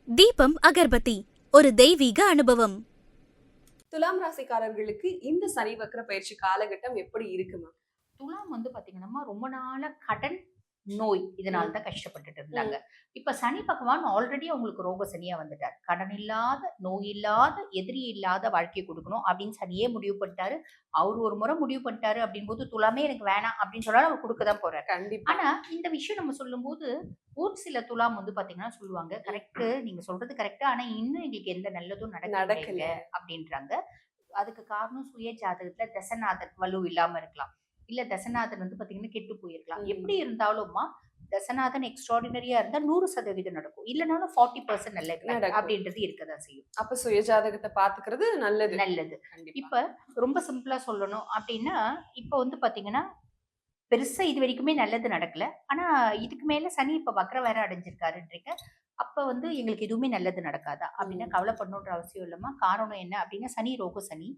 தீபம் அகர்பத்தி ஒரு தெய்வீக அனுபவம். துலாம் ராசிக்காரர்களுக்கு இந்த சனி வக்ர பயிற்சி காலகட்டம் எப்படி இருக்குமா? துலாம் வந்து பாத்தீங்கன்னா ரொம்ப நாளா கடன் நோய் இதனால தான் கஷ்டப்பட்டுட்டு இருந்தாங்க. இப்ப சனி பகவான் ஆல்ரெடி அவங்களுக்கு ரோக சனியா வந்துட்டார். கடன் இல்லாத, நோய் இல்லாத, எதிரி இல்லாத வாழ்க்கையை கொடுக்கணும் அப்படின்னு சனியே முடிவு பண்ணிட்டாரு. அவர் ஒரு முறை முடிவு பண்ணிட்டாரு அப்படின்போது துலாமே எனக்கு வேணாம் அப்படின்னு சொன்னாலும் அவர் கொடுக்க தான் போறாரு. கண்டிப்பா. ஆனா இந்த விஷயம் நம்ம சொல்லும்போது ஒரு சில துலாம் வந்து பாத்தீங்கன்னா சொல்லுவாங்க, கரெக்ட் நீங்க சொல்றது கரெக்ட். ஆனா இன்னும் எங்களுக்கு எந்த நல்லதும் நடக்கல நடக்கல. அப்படின்றாங்க. அதுக்கு காரணம் சுய ஜாதகத்துல தசநாதன் வலு இல்லாம இருக்கலாம். இல்ல தசநாதன் வந்து பாத்தீங்கன்னா கெட்டு போயிருக்கலாம். எப்படி இருந்தாலும்மா தசநாதன் எக்ஸ்ட்ராடினரியா இருந்தா 100% நடக்கும். இல்லனாலும் 40% நல்லது நடக்கும். அப்படின்றது இருக்கதான் செய்யும். அப்ப சுயஜாதகத்தை பாத்துக்கிறது நல்லது. நல்லது. கண்டிப்பா. இப்ப ரொம்ப சிம்பிளா சொல்லணும் அப்படின்னா, இப்ப வந்து பாத்தீங்கன்னா, பெருசா இது வரைக்குமே நல்லது நடக்கல. ஆனா இதுக்கு மேல சனி இப்ப வக்ரம் வேற அடைஞ்சிருக்காருன்றீங்க. அப்ப வந்து எங்களுக்கு எதுவுமே நல்லது நடக்காதா? அப்படின்னா கவலைப்படணுன்ற அவசியம் இல்லம்மா. காரணம் என்ன அப்படின்னா, சனி ரோக சனி.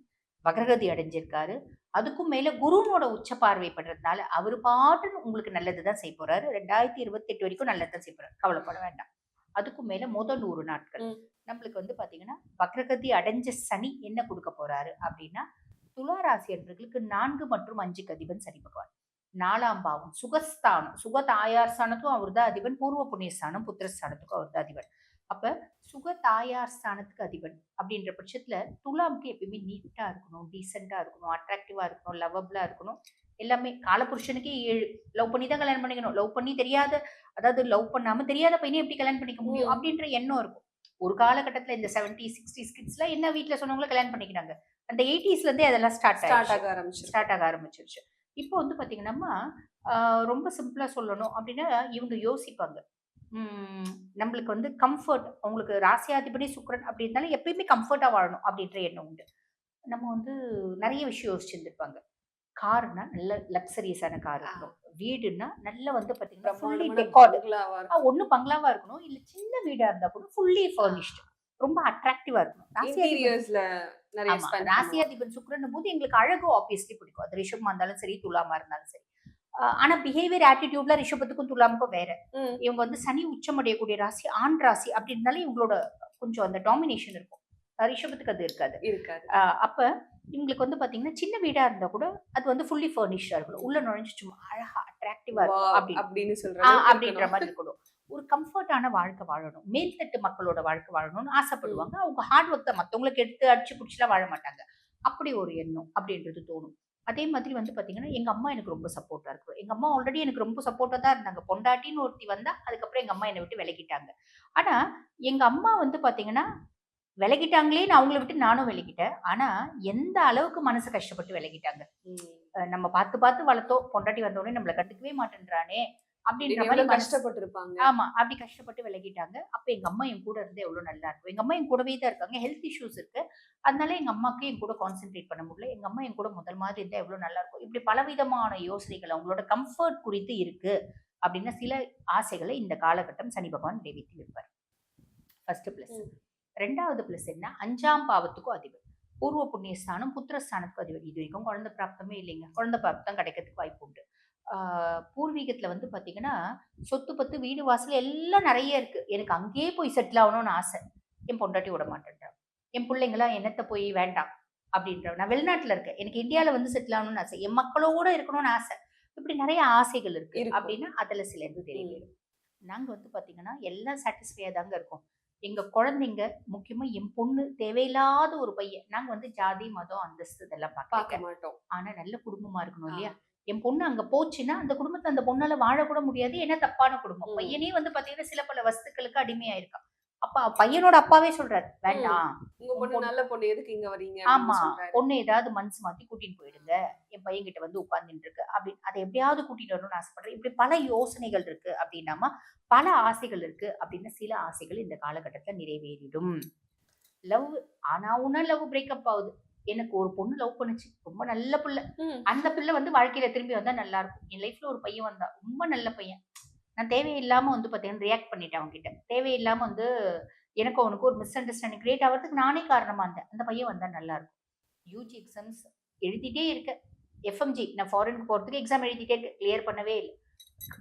வக்ரகதி அடைஞ்சிருக்காரு. அதுக்கும் மேல குருவோட உச்ச பார்வை படுறதுனால, அவரு பாட்டுன்னு உங்களுக்கு நல்லது தான் செய்ய போறாரு. 2028 வரைக்கும் நல்லது தான் செய்ய போறாரு. கவலைப்பட வேண்டாம். அதுக்கும் மேல முதல் 100 நாட்கள். நம்மளுக்கு வந்து பாத்தீங்கன்னா, வக்ரகதி அடைஞ்ச சனி என்ன குடுக்க போறாரு அப்படின்னா, துலா ராசி அன்பர்களுக்கு 4 மற்றும் 5க்கு அதிபன் சனி பகவான். 4ஆம் பாவம் சுகஸ்தானம். சுக தாயார் ஸ்தானத்துக்கும் அவர் தான் அதிபன். பூர்வ புண்ணிய ஸ்தானம், புத்திரஸ்தானத்துக்கும் அவர் தான் அதிபன். அப்ப சுக தாயார் ஸ்தானத்துக்கு அதிபன் அப்படின்ற பட்சத்துல துலாமுக்கு எப்பயுமே நீட்டா இருக்கணும், டீசெண்டா இருக்கணும், அட்ராக்டிவா இருக்கணும், லவ்வபிளா இருக்கணும். எல்லாமே காலபுருஷனுக்கே 7 லவ் பண்ணி தான் கல்யாணம் பண்ணிக்கணும். லவ் பண்ணி தெரியாத அதாவது லவ் பண்ணாம தெரியாத பையனை எப்படி கல்யாணம் பண்ணிக்க முடியும் அப்படின்ற எண்ணம் இருக்கும். ஒரு காலகட்டத்துல இந்த 70s 60s கிட்ஸ்ல என்ன வீட்டுல சொன்னவங்கள கல்யாணம் பண்ணிக்கிறாங்க. அந்த 80ஸ்ல இருந்தே அதெல்லாம் ஸ்டார்ட் ஆக ஆரம்பிச்சிருச்சு. இப்போ வந்து பாத்தீங்கன்னா ரொம்ப சிம்பிளா சொல்லணும் அப்படின்னா இவங்க யோசிப்பாங்க. நம்மளுக்கு வந்து கம்ஃபர்ட் அவங்களுக்கு ராசியாதிபதி சுக்கிரன் அப்படி இருந்தாலும் எப்பயுமே கம்ஃபர்ட்டா வாழணும் அப்படின்ற எண்ணம் உண்டு. நம்ம வந்து நிறைய விஷயம் யோசிச்சிருந்திருப்பாங்க. கார்னா நல்ல லக்ஸரியஸான கார் இருக்கணும். வீடுன்னா நல்ல வந்து பாத்தீங்கன்னா ஃபுல்லி டெக்கார்டு. ஒண்ணு பங்களாவா இருக்கணும். இல்ல சின்ன வீடா இருந்தா கூட ஃபுல்லி ஃபர்னிஷ்டு. ரொம்ப அட்ராக்டிவா இருக்கணும். இன்டீரியர்ஸ்ல நிறைய ஆமா. ஸ்பெண்ட் ராசியாதிபன் சுக்கிரன் போது எங்களுக்கு அழகு ஆப்வியஸ்லி பிடிக்கும். அது ரிஷபமா இருந்தாலும் சரி, துலாமா இருந்தாலும் சரி. ஆனா பிஹேவியர் ஆட்டிடியூட்ல ரிஷபத்துக்கும் துலாமுக்கும் வேற. இவங்க வந்து சனி உச்சமடையக்கூடிய ராசி, ஆண் ராசி அப்படி இருந்தாலே இவங்களோட கொஞ்சம் அந்த டாமினேஷன் இருக்கும். ரிஷபத்துக்கு அது இருக்காது. அப்ப இவங்களுக்கு வந்து பாத்தீங்கன்னா சின்ன வீடா இருந்தா கூட அது வந்து ஃபுல்லி ஃபர்னிஷ்டா இருக்கணும். உள்ள நுழைஞ்சு சும்மா அழகா அட்ராக்டிவா இருக்கும் அப்படின்னு அப்படின்ற மாதிரி இருக்கணும். ஒரு கம்ஃபர்ட்டான வாழ்க்கை வாழணும். மேல்தட்டு மக்களோட வாழ்க்கை வாழணும்னு ஆசைப்படுவாங்க. அவங்க ஹார்ட் ஒர்க் தான். மத்தவங்களுக்கு எடுத்து அடிச்சு புடிச்சுலாம் வாழ மாட்டாங்க. அப்படி ஒரு எண்ணம் அப்படின்றது தோணும். அதே மாதிரி வந்து பாத்தீங்கன்னா, எங்க அம்மா எனக்கு ரொம்ப சப்போர்ட்டா இருக்கும். எங்க அம்மா ஆல்ரெடி எனக்கு ரொம்ப சப்போர்ட்டா தான் இருந்தாங்க. பொண்டாட்டின்னு ஒருத்தி வந்தா, அதுக்கப்புறம் எங்க அம்மா என்ன விட்டு விலகிட்டாங்க. ஆனா, எங்க அம்மா வந்து பாத்தீங்கன்னா, விலகிட்டாங்களேன்னு அவங்கள விட்டு நானும் விலகிட்டேன். ஆனா, எந்த அளவுக்கு மனசு கஷ்டப்பட்டு விலகிட்டாங்க. நம்ம பார்த்து பார்த்து வளர்த்தோம். பொண்டாட்டி வந்த உடனே நம்மள கண்டுக்கவே மாட்டேன்றானே! அப்படின்ற மாதிரி கஷ்டப்பட்டிருப்பாங்க. ஆமா. அப்படி கஷ்டப்பட்டு விலகிட்டாங்க. அப்ப எங்க அம்மா என் கூட இருந்தா எவ்வளோ நல்லா இருக்கும். எங்க அம்மா என் கூடவே தான் இருக்காங்க. ஹெல்த் இஷ்யூஸ் இருக்கு. அதனால எங்க அம்மாக்கு என் கூட கான்சன்ட்ரேட் பண்ண முடியல. எங்க அம்மா என் கூட முதல் மாதிரி இருந்தா எவ்வளோ நல்லா இருக்கும். இப்படி பலவிதமான யோசனைகள் அவங்களோட கம்ஃபர்ட் குறித்து இருக்கு. அப்படின்னு சில ஆசைகளை இந்த காலகட்டம் சனி பகவான் நிறைவேற்றி வைப்பார். First plus. 2வது பிளஸ் என்ன 5ஆம் பாவத்துக்கும் அதிபர். பூர்வ புண்ணிய ஸ்தானம், புத்திரஸ்தானத்துக்கும் அதிபர். இது வரைக்கும் குழந்தை பிராப்தமே இல்லைங்க. குழந்தை பிராப்தம் கிடைக்கிறதுக்கு வாய்ப்பு உண்டு. பூர்வீகத்துல வந்து பாத்தீங்கன்னா, சொத்து பத்து, வீடு வாசல் எல்லாம் நெறைய இருக்கு. எனக்கு அங்கேயே போய் செட்டில் ஆகணும்னு ஆசை. என் பொண்டாட்டி விட மாட்டேன்றா. என் பிள்ளைங்கலாம் என்னத்த போய் வேண்டாம் அப்படின்றா. நான் வெளிநாட்டுல இருக்கேன். எனக்கு இந்தியால வந்து செட்டில் ஆகணும்னு ஆசை. என் மக்களோட இருக்கணும்னு ஆசை. இப்படி நெறைய ஆசைகள் இருக்கு. அப்படின்னா அதுல சிலது நிறைவேறும். நாங்க வந்து பாத்தீங்கன்னா, எல்லாம் சாட்டிஸ்ஃபையா தாங்க இருக்கோம். எங்க குழந்தைங்க, முக்கியமா என் பொண்ணு தேவையில்லாத ஒரு பையன். நாங்க வந்து ஜாதி, மதம், அந்தஸ்து இதெல்லாம் பார்க்க மாட்டோம். ஆனா நல்ல குடும்பமா இருக்கணும் இல்லையா? என் பொண்ணு அங்க போச்சுன்னா, அந்த குடும்பத்துல அந்த பொண்ணால வாழக்கூட முடியாது. ஏன்னா தப்பான குடும்பம். பையனே வந்து பாத்தீங்கன்னா, சில பல வஸ்துக்களுக்கு அடிமையாயிருக்கான். அப்ப பையனோட அப்பாவே சொல்றாரு, "வேண்டாம். உங்க பொண்ணு நல்ல பொண்ணு எதுக்கு இங்க வரீங்க?" ஆமா. பொண்ணு ஏதாவது மனசு மாத்தி கூட்டிட்டு போயிடுங்க. என் பையன்கிட்ட வந்து உட்கார்ந்துட்டு இருக்கு. அத எப்படியாவது கூட்டிட்டு வரணும்னு ஆசைப்படுறேன். இப்படி பல யோசனைகள் இருக்கு அப்படின்னாமா, பல ஆசைகள் இருக்கு அப்படின்னு சில ஆசைகள் இந்த காலகட்டத்துல நிறைவேறிடும். லவ் ஆனா ஊனா லவ் பிரேக்கப் ஆகுது. எனக்கு ஒரு பொண்ணு லவ் பண்ணுச்சு. ரொம்ப நல்ல புள்ள. அந்த பிள்ளை வந்து வாழ்க்கையில திரும்பி வந்தா நல்லா இருக்கும். என் லைஃப்ல ஒரு பையன் வந்தான். ரொம்ப நல்ல பையன். நான் தேவையில்லாம வந்து பார்த்தீங்கன்னா, ரியாக்ட் பண்ணிட்டேன் அவன்கிட்ட. தேவையில்லாம வந்து எனக்கும் அவனுக்கும் ஒரு மிஸ் அண்டர்ஸ்டாண்டிங் கிரியேட் ஆவறதுக்கு நானே காரணமா இருந்தேன். அந்த பையன் வந்தா நல்லா இருக்கும். யுஜி எக்ஸாம்ஸ் எழுதிட்டே இருக்கேன். எஃப்எம்ஜி நான் ஃபாரினுக்கு போறதுக்கு எக்ஸாம் எழுதிட்டே இருக்கேன். கிளியர் பண்ணவே இல்ல.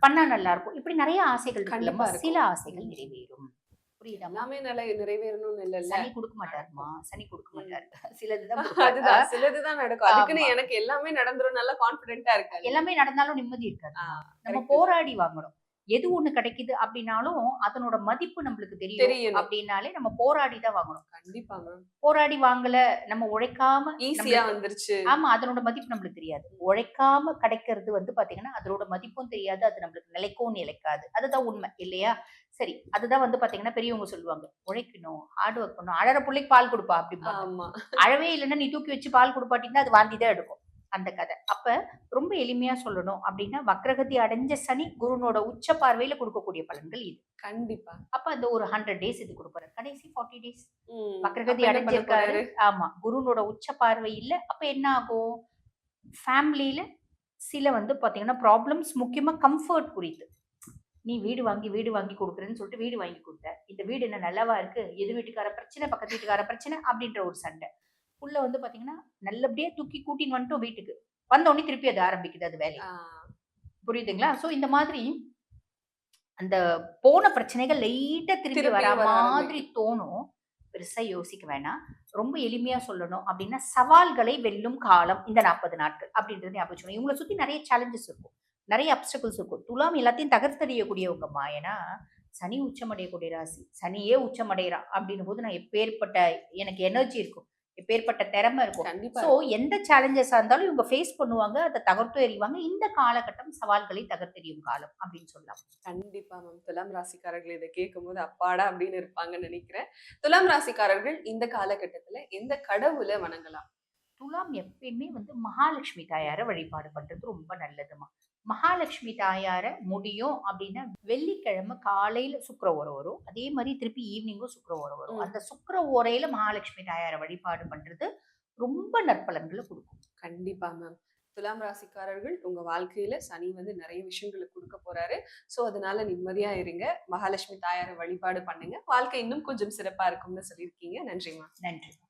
பண்ணா நல்லா இருக்கும். இப்படி நெறைய ஆசைகள் இருக்குல்லம்மா. சில ஆசைகள் நிறைவேறும். புரியுதாம்மா? எல்லாமே நிறைவேறணும்னு இல்லல்ல. சனி குடுக்க மாட்டாருமா, சனி குடுக்க ம். மாட்டாரு. சிலதுதான் குடுப்பாரு. அதுதான் சிலதுதான் நடக்கும். அதுக்குன்னு ஆமா. எனக்கு எல்லாமே நடந்துரும் நல்லா கான்ஃபிடென்ட்டா இருக்காது. எல்லாமே நடந்தாலும் நிம்மதி இருக்காது. ஆ, நம்ம கரெக்ட். போராடி வாங்கணும். எது ஒண்ணு கிடைக்குது அப்படின்னாலும், அதனோட மதிப்பு நம்மளுக்கு தெரியும் தெரியணும். அப்படின்னாலே நம்ம போராடி தான் வாங்கணும். கண்டிப்பா மேம். போராடி வாங்கல, நம்ம உழைக்காம ஈஸியா நம்மளுக்கு வந்துருச்சு. ஆமா. அதனோட மதிப்பு நம்மளுக்கு தெரியாது. உழைக்காம கிடைக்கிறது வந்து பாத்தீங்கன்னா, அதனோட மதிப்பும் தெரியாது. அது நம்மளுக்கு நிலைக்கவும் நிலைக்காது. அதுதான் உண்மை இல்லையா? சரி. அதுதான் வந்து பாத்தீங்கன்னா, பெரியவங்க சொல்லுவாங்க. உழைக்கணும், ஹார்ட் ஒர்க் பண்ணணும். அழற புள்ளைக்கு பால் குடுப்பா அப்படிம்பாங்க. ஆமா. அழவே இல்லன்னா, நீ தூக்கி வச்சு பால் குடுப்பாட்டின்னா, அது வாந்தி தான் எடுக்கும். அந்த கதை. அப்ப ரொம்ப எளிமையா சொல்லணும் அப்படின்னா, வக்ரகதி அடைஞ்ச சனி குருனோட உச்ச பார்வையில குடுக்கக்கூடிய பலன்கள் இது. கண்டிப்பா. அப்ப அந்த ஒரு 100 டேஸ் இது குடுப்பாரு. கடைசி 40 டேஸ் ம். வக்ரகதி அப்ப என்ன பண்ண அடைஞ்சிருக்காரு. போறாரு? ஆமா. குருனோட உச்ச பார்வை இல்ல. அப்ப என்ன ஆகும்? ஃபேமிலில சில வந்து பாத்தீங்கன்னா, ப்ராப்ளம்ஸ் முக்கியமா கம்ஃபோர்ட் குறித்து. நீ வீடு வாங்கி குடுக்குறேன்னு சொல்லிட்டு வீடு வாங்கி குடுத்த. இந்த வீடு என்ன நல்லாவா இருக்கு? எதிர் வீட்டுக்கார பிரச்சனை, பக்கத்து வீட்டுக்கார பிரச்சனை அப்படின்ற ஒரு சண்டை. புள்ள வந்து பாத்தீங்கன்னா, நல்லபடியா தூக்கி கூட்டின்னு வந்துட்டோம் வீட்டுக்கு. வந்த உடனே திருப்பி அது ஆரம்பிக்குது அது வேலைய. ஆ, புரியுதுங்களா? சோ இந்த மாதிரி அந்த போன பிரச்சனைகள் லைட்டா திரும்பி வரா திருப்பியும் வர மாதிரி ஆரம்பிக்கும். தோணும். பெருசா யோசிக்க வேணாம். ரொம்ப எளிமையா சொல்லணும் அப்டின்னா, சவால்களை வெல்லும் காலம் இந்த 40 நாட்கள் அப்டின்றத ஞாபகம் வச்சுக்கணும். இவங்கள சுத்தி நெறைய சேலஞ்சஸ் இருக்கும். நெறைய அப்ஸ்டக்கிள்ஸ் இருக்கும். துலாம் எல்லாத்தையும் தகர்த்தெறியக்கூடியவங்கம்மா. ஏன்னா, சனி உச்சமடையக்கூடிய ராசி. சனியே உச்சமடையறான் அப்டின்னும்போது நான் எப்பேர்ப்பட்ட எனக்கு எனர்ஜி இருக்கும். எப்பேர்ப்பட்ட திறமை இருக்கும். கண்டிப்பா. சோ எந்த சேலஞ்சஸா இருந்தாலும் இவங்க ஃபேஸ் பண்ணுவாங்க. அத தகர்த்தும் எறிவாங்க. இந்த காலகட்டம் சவால்களை தகர்த்தெறியும் காலம் அப்டின்னு சொல்லலாம். கண்டிப்பா மேம். துலாம் ராசிக்காரர்கள் இத கேட்கும்போது அப்பாடா அப்படின்னு இருப்பாங்கன்னு நினைக்கிறேன். துலாம் ராசிக்காரர்கள் இந்த காலகட்டத்துல எந்த கடவுள வணங்கலாம்? துலாம் எப்பயுமே வந்து மகாலட்சுமி தாயார வழிபாடு பண்றது ரொம்ப நல்லதுமா. மகாலட்சுமி தாயார முடியும் அப்படின்னா வெள்ளிக்கிழமை காலையில சுக்கிர ஓரை வரும். அதே மாதிரி திருப்பி ஈவினிங்கும் சுக்கிர ஓரை வரும். ம். அந்த சுக்கிர ஓரையில மகாலட்சுமி தாயார வழிபாடு பண்றது ரொம்ப நற்பலன்களை கொடுக்கும். கண்டிப்பா மேம். துலாம் ராசிக்காரர்கள் உங்க வாழ்க்கையில சனி வந்து நெறைய விஷயங்கள குடுக்க போறாரு. சோ, அதனால நிம்மதியா இருங்க. மகாலட்சுமி தாயார வழிபாடு பண்ணுங்க. வாழ்க்கை இன்னும் கொஞ்சம் சிறப்பா இருக்கும்னு சொல்லியிருக்கீங்க. நன்றிம்மா. நன்றி.